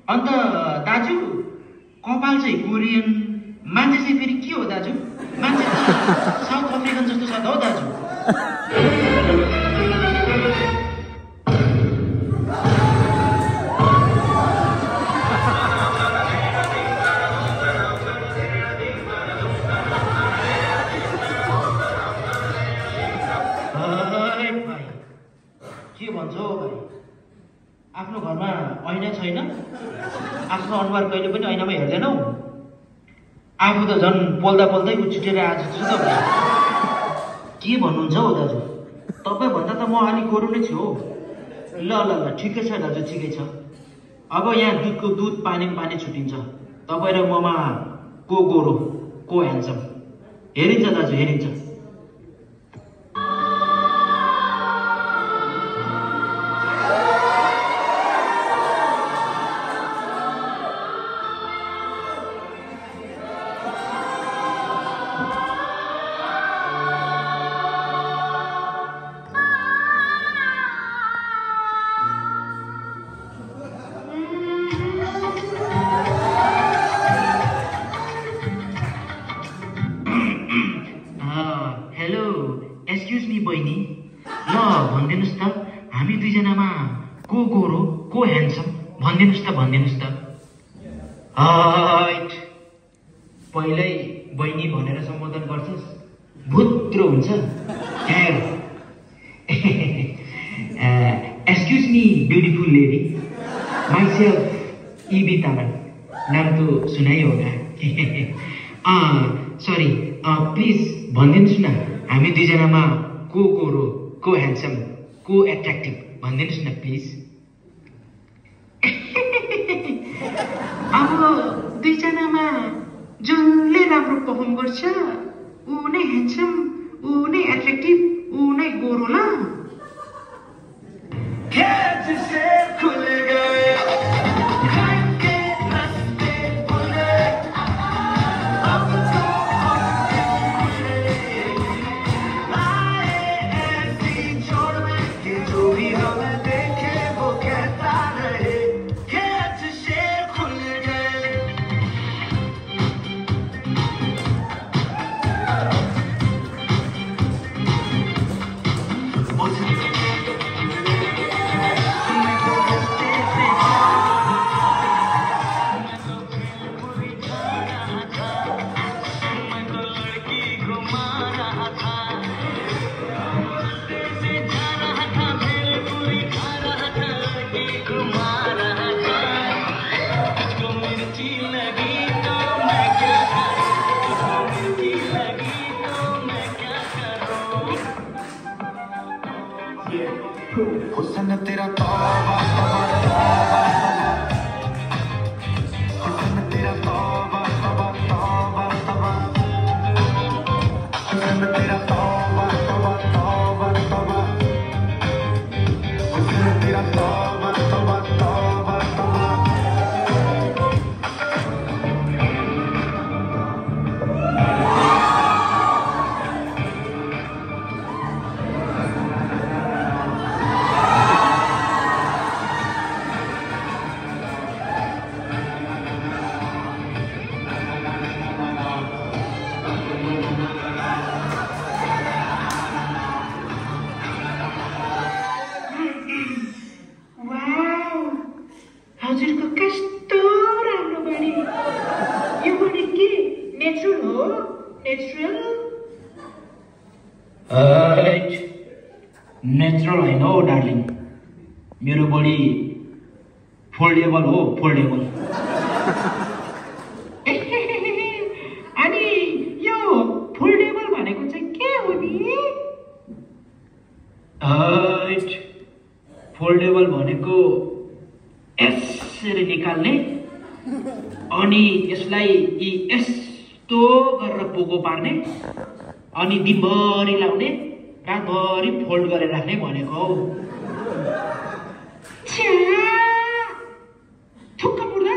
अन्त दाजु कपाल चाहिँ कोरियन मान्छे चाहिँ फेरि के हो दाजु मान्छे साउथ अफ्रिकन जस्तो छ त हो दाजु के भन्छ हो भाइ आफ्नो घरमा ऐना छैन आफ्नो अनुहार कहिले पनि ऐनामा हेर्दैनौ आफू त झन् बोल्दा बोल्दै उछिटेर आज छु त भाइ के भन्नुहुन्छ हो दाजु तपाईँ भन्दा त म अलि गोरु नै छु हो ल ल ल ठिकै छ दाजु ठिकै छ अब यहाँ दुधको दुध पानी पानी छुटिन्छ तपाईँ र ममा को गोरो को ह्यान्डसम हेरिन्छ दाजु हेरिन्छ भनिदिनुस् त हाइट पहिल्यै बहिनी भनेर सम्बोधन गर्छस् भुत्रो हुन्छ excuse me beautiful lady myself इबी तामाङ नाम तो सुनाइ होगा सरी प्लिज भनिदिनुस् न हामी दुईजनामा को गोरो को ह्यान्डसम को एट्र्याक्टिभ भनिदिनुस् न प्लिज अब दुईजनामा जसले राम्रो परफर्म गर्छ ऊ नै ह्यान्डसम ऊ नै एट्र्याक्टिभ ऊ नै गोरो ल फोल्डेबल हो, फोल्डेबल। अनि यो फोल्डेबल भनेको चाहिँ के हो नि? फोल्डेबल भनेको यसरी निकाल्ने अनि यसलाई यस्तो गरेर पोको पार्ने अनि दिनभरि लाउने, रातभरि फोल्ड गरेर राख्ने भनेको हौ। थुक्क मुर्दा